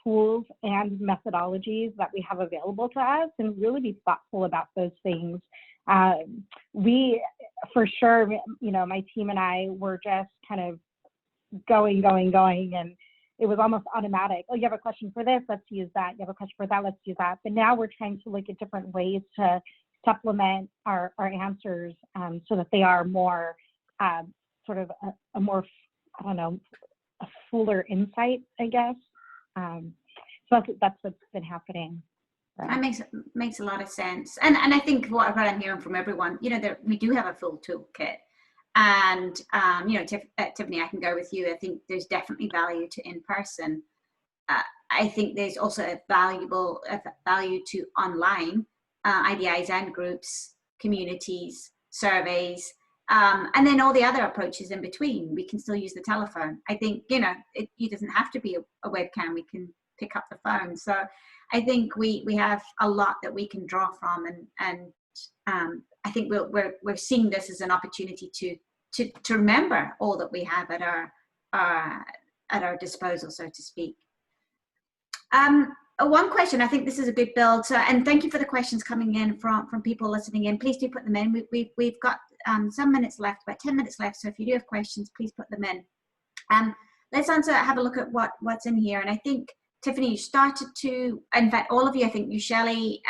tools and methodologies that we have available to us, and really be thoughtful about those things. We, for sure, my team and I were just kind of going, and it was almost automatic. Oh, you have a question for this, let's use that. You have a question for that, let's use that. But now we're trying to look at different ways to supplement our answers, so that they are more sort of a more, a fuller insight, I guess. So that's what's been happening. That makes a lot of sense. And I think what I'm hearing from everyone, we do have a full toolkit. And, Tiffany, I can go with you. I think there's definitely value to in-person. I think there's also a value to online IDIs and groups, communities, surveys, and then all the other approaches in between. We can still use the telephone. I think, it doesn't have to be a webcam. We can pick up the phone. So I think we have a lot that we can draw from, and I think we're seeing this as an opportunity to remember all that we have at our disposal, so to speak. One question, I think this is a good build. So, and thank you for the questions coming in from people listening in. Please do put them in. We've got some minutes left, about 10 minutes left. So if you do have questions, please put them in. Let's have a look at what's in here. And I think, Tiffany, you started to, in fact, all of you, I think you, Shelley,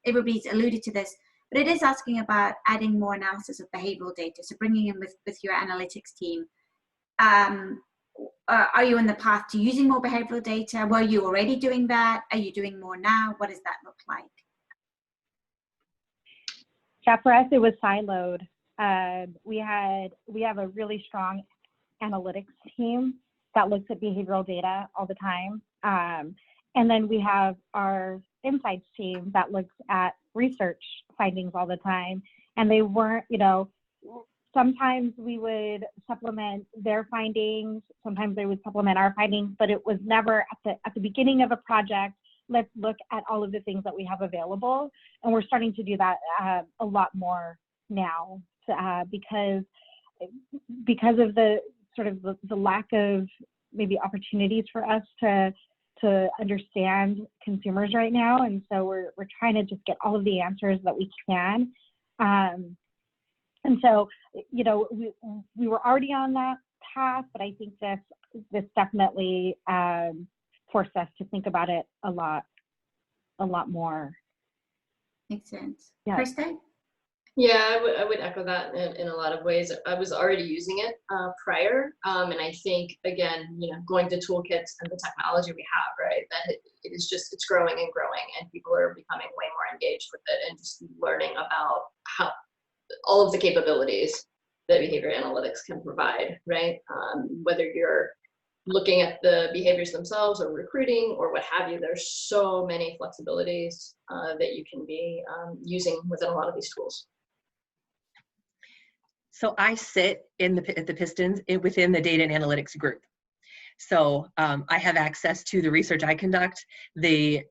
everybody's alluded to this, but it is asking about adding more analysis of behavioral data. So bringing in with your analytics team. Are you on the path to using more behavioral data? Were you already doing that? Are you doing more now? What does that look like? Yeah, for us, it was siloed. We have a really strong analytics team that looks at behavioral data all the time. And then we have our insights team that looks at research findings all the time. And they weren't, sometimes we would supplement their findings, sometimes they would supplement our findings, but it was never at the beginning of a project, let's look at all of the things that we have available. And we're starting to do that a lot more now, because of the sort of the lack of maybe opportunities for us to understand consumers right now. And so we're trying to just get all of the answers that we can. And so, we were already on that path, but I think this definitely forced us to think about it a lot more. Makes sense. Yeah. Krista? Yeah, I would echo that in a lot of ways. I was already using it prior, and I think, again, going to toolkits and the technology we have, right, that it's growing and growing, and people are becoming way more engaged with it and just learning about how all of the capabilities that behavior analytics can provide, right? Whether you're looking at the behaviors themselves or recruiting or what have you, there's so many flexibilities that you can be using within a lot of these tools. So I sit at the Pistons within the data and analytics group. So I have access to the research I conduct, the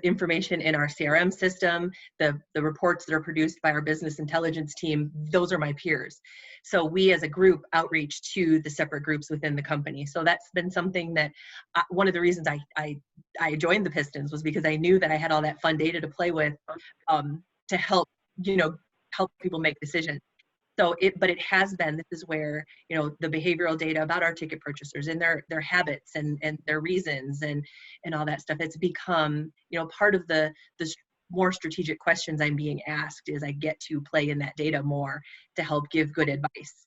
information in our CRM system, the reports that are produced by our business intelligence team. Those are my peers. So we as a group outreach to the separate groups within the company. So that's been something that one of the reasons I joined the Pistons was because I knew that I had all that fun data to play with to help people make decisions. So but it has been, this is where, the behavioral data about our ticket purchasers and their habits and their reasons and all that stuff, it's become, part of the more strategic questions I'm being asked as I get to play in that data more to help give good advice.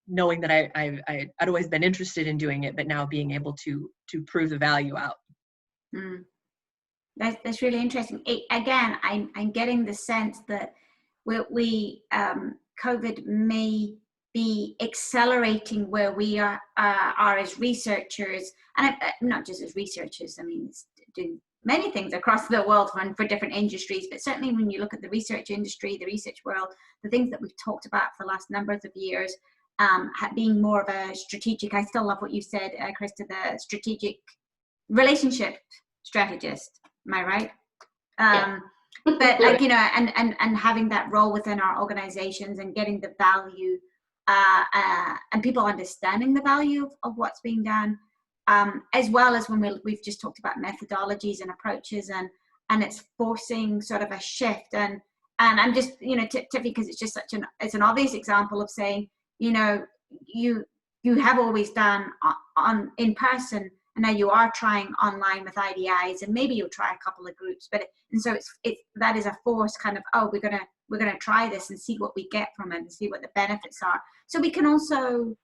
Knowing that I'd always been interested in doing it, but now being able to prove the value out. That's really interesting. Again, I'm getting the sense that we COVID may be accelerating where we are as researchers, and not just as researchers, I mean, it's doing many things across the world for different industries, but certainly when you look at the research industry, the research world, the things that we've talked about for the last numbers of years, being more of a strategic, I still love what you said, Krista, the strategic relationship strategist, am I right? Yeah. But like, you know, and having that role within our organizations and getting the value and people understanding the value of what's being done, as well as when we've just talked about methodologies and approaches, and it's forcing sort of a shift. And I'm just, you know, Tiffany, because it's just it's an obvious example of saying, you know, you have always done on in person, and now you are trying online with IDIs, and maybe you'll try a couple of groups, and so it's that is a force kind of, oh, we're gonna try this and see what we get from it and see what the benefits are. So we can also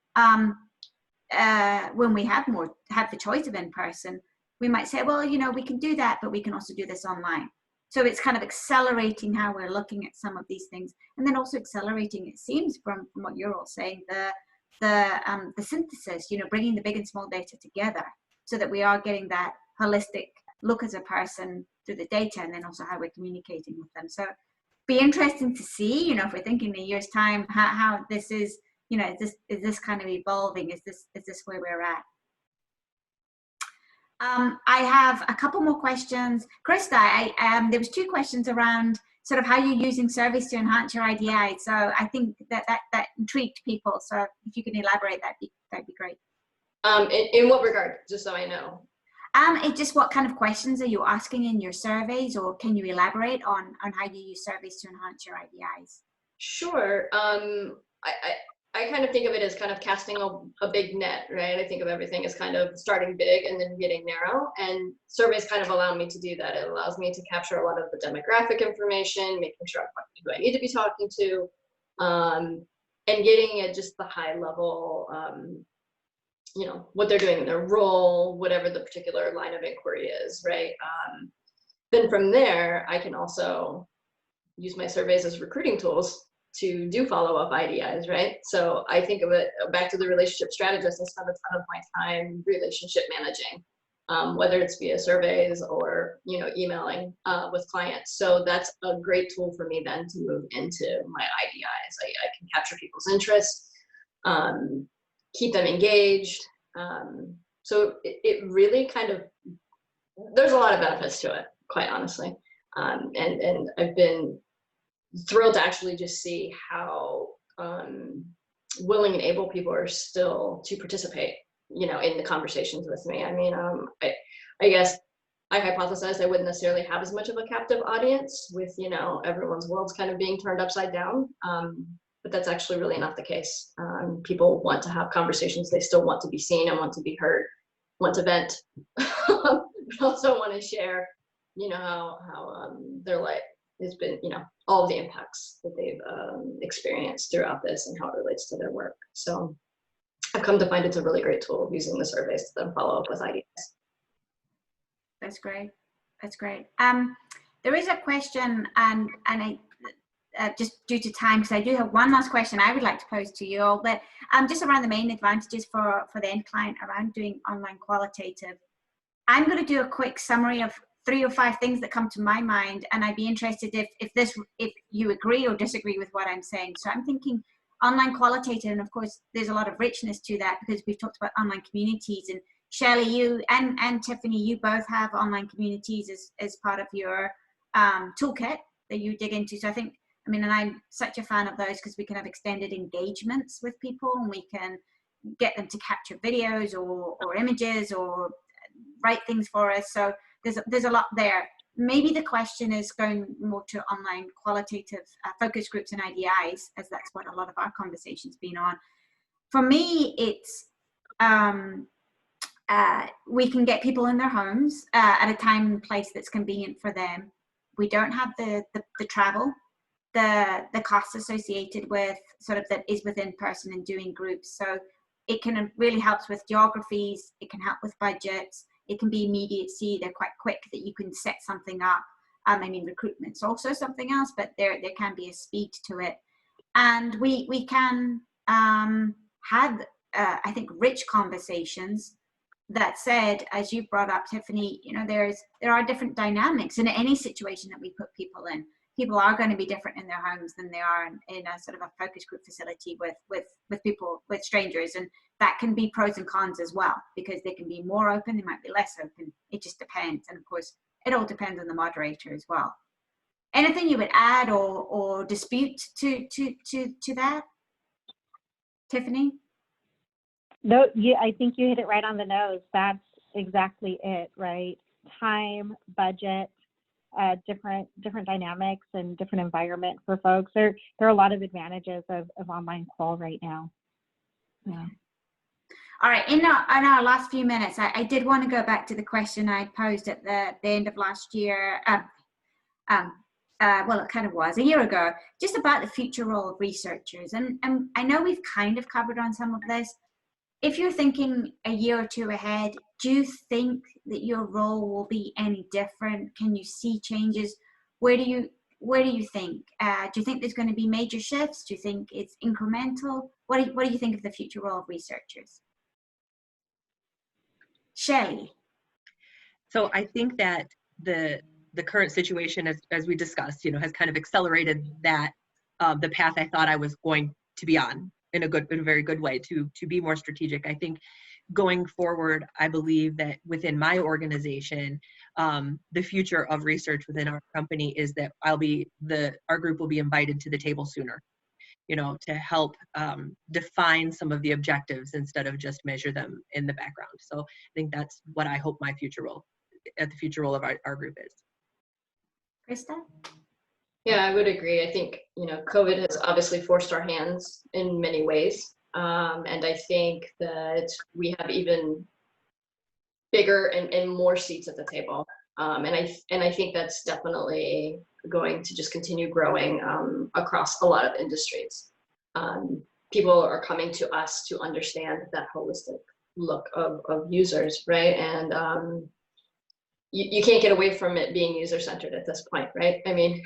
when we have the choice of in person, we might say, well, you know, we can do that, but we can also do this online. So it's kind of accelerating how we're looking at some of these things, and then also accelerating, it seems from what you're all saying, the synthesis, you know, bringing the big and small data together so that we are getting that holistic look as a person through the data, and then also how we're communicating with them. So be interesting to see, you know, if we're thinking in a year's time, how this is, you know, is this kind of evolving? Is this where we're at? I have a couple more questions. Krista, there was 2 questions around sort of how you're using surveys to enhance your IDI. So I think that intrigued people. So if you can elaborate, that'd be great. In what regard, just so I know? It's just what kind of questions are you asking in your surveys, or can you elaborate on how you use surveys to enhance your IDIs? Sure. I kind of think of it as kind of casting a big net, right? I think of everything as kind of starting big and then getting narrow, and surveys kind of allow me to do that. It allows me to capture a lot of the demographic information, making sure I'm talking to who I need to be talking to, and getting at just the high level, you know, what they're doing in their role, whatever the particular line of inquiry is, right? Then from there, I can also use my surveys as recruiting tools to do follow-up IDIs, right? So I think of it back to the relationship strategist. I spend a ton of my time relationship managing, whether it's via surveys or, you know, emailing with clients. So that's a great tool for me then to move into my IDIs. I can capture people's interests, keep them engaged. So it really kind of, there's a lot of benefits to it, quite honestly. And I've been thrilled to actually just see how willing and able people are still to participate, you know, in the conversations with me. I mean, I guess I hypothesized I wouldn't necessarily have as much of a captive audience with, you know, everyone's world's kind of being turned upside down. But that's actually really not the case. People want to have conversations. They still want to be seen and want to be heard, want to vent, but also want to share, you know, how their life has been, you know, all of the impacts that they've experienced throughout this and how it relates to their work. So I've come to find it's a really great tool, using the surveys to then follow up with ideas. That's great. That's great. There is a question, and I just due to time, because I do have one last question I would like to pose to you all, but just around the main advantages for the end client around doing online qualitative. I'm going to do a quick summary of 3 or 5 things that come to my mind, and I'd be interested if you agree or disagree with what I'm saying. So I'm thinking online qualitative, and of course there's a lot of richness to that because we've talked about online communities, and Shelley, you and Tiffany, you both have online communities as part of your toolkit that you dig into. So I think, I mean, and I'm such a fan of those because we can have extended engagements with people, and we can get them to capture videos or images or write things for us. So there's a lot there. Maybe the question is going more to online qualitative focus groups and IDIs, as that's what a lot of our conversation's been on. For me, it's we can get people in their homes at a time and place that's convenient for them. We don't have the travel, the costs associated with sort of that is within person and doing groups. So it can really helps with geographies. It can help with budgets. It can be immediacy. They're quite quick that you can set something up. I mean, recruitment's also something else, but there can be a speed to it. and we can have, I think, rich conversations that said, as you brought up, Tiffany, you know, there are different dynamics in any situation that we put people in. People are going to be different in their homes than they are in a sort of a focus group facility with people, with strangers. And that can be pros and cons as well, because they can be more open, they might be less open. It just depends. And of course, it all depends on the moderator as well. Anything you would add or dispute to that, Tiffany? No, I think you hit it right on the nose. That's exactly it, right? Time, budget, different dynamics and different environment for folks. There are a lot of advantages of online qual right now. Yeah. All right, in our last few minutes, I did want to go back to the question I posed at the end of last year. Well, it kind of was a year ago, just about the future role of researchers. And I know we've kind of covered on some of this. If you're thinking a year or two ahead, do you think that your role will be any different? Can you see changes? Where do you think? Do you think there's going to be major shifts? Do you think it's incremental? What do you think of the future role of researchers? Shelley. So I think that the current situation, as we discussed, you know, has kind of accelerated that the path I thought I was going to be on in a very good way to be more strategic. I think going forward, I believe that within my organization, the future of research within our company is that our group will be invited to the table sooner, you know, to help define some of the objectives instead of just measure them in the background. So I think that's what I hope my future role of our group is. Krista? Yeah, I would agree. I think, you know, COVID has obviously forced our hands in many ways. And I think that we have even bigger and more seats at the table. And I think that's definitely going to just continue growing across a lot of industries. People are coming to us to understand that holistic look of users, right? And you can't get away from it being user-centered at this point, right? I mean,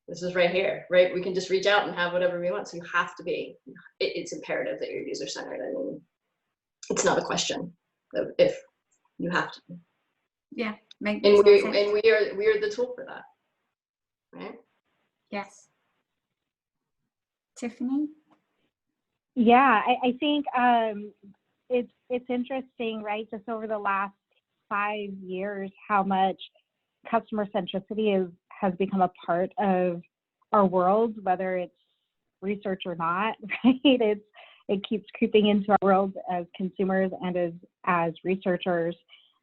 this is right here, right? We can just reach out and have whatever we want. So you have to be, it's imperative that you're user-centered. I mean, it's not a question of if, you have to. Yeah. And we are the tool for that, right? Yes. Tiffany? Yeah, I think it's interesting, right? Just over the last 5 years, how much customer centricity has become a part of our world, whether it's research or not, right? It keeps creeping into our world as consumers and as researchers.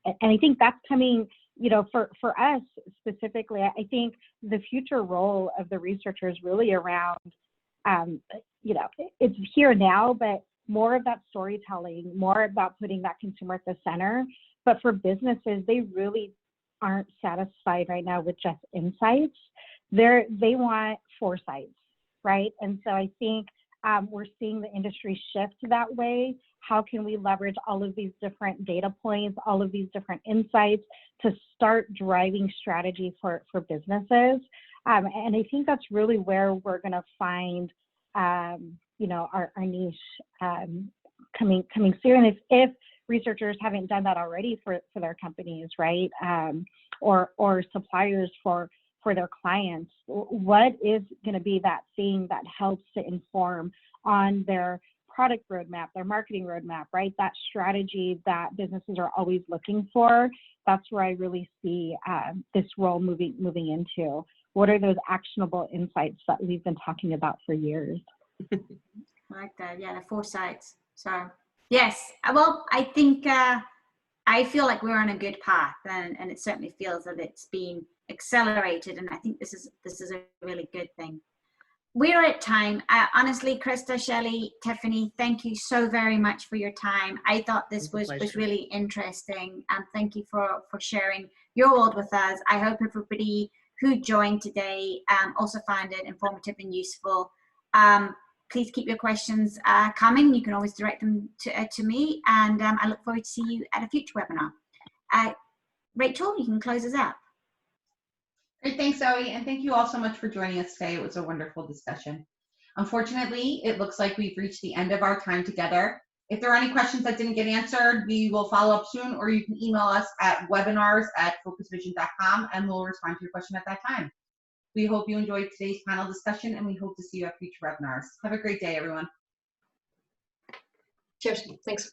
And I think that's coming, you know, for us specifically, I think the future role of the researcher is really around, you know, it's here now, but more of that storytelling, more about putting that consumer at the center. But for businesses, they really aren't satisfied right now with just insights. They want foresights, right? And so I think we're seeing the industry shift that way. How can we leverage all of these different data points, all of these different insights to start driving strategy for businesses? And I think that's really where we're going to find, you know, our niche coming soon. If researchers haven't done that already for their companies, right? Or suppliers for their clients, what is going to be that thing that helps to inform on their product roadmap, their marketing roadmap, right? That strategy that businesses are always looking for. That's where I really see this role moving into. What are those actionable insights that we've been talking about for years? I like that. Yeah, the foresights. So yes, well, I think I feel like we're on a good path, and it certainly feels that it's been accelerated, and I think this is a really good thing. We're at time. Honestly, Krista, Shelley, Tiffany, thank you so very much for your time. I thought this was really interesting, and thank you for sharing your world with us. I hope everybody who joined today also found it informative and useful. Please keep your questions coming. You can always direct them to me, and I look forward to see you at a future webinar. Rachel, you can close us out. Great, thanks, Zoe, and thank you all so much for joining us today. It was a wonderful discussion. Unfortunately, it looks like we've reached the end of our time together. If there are any questions that didn't get answered, we will follow up soon, or you can email us at webinars@focusvision.com and we'll respond to your question at that time. We hope you enjoyed today's panel discussion and we hope to see you at future webinars. Have a great day, everyone. Cheers. Thanks.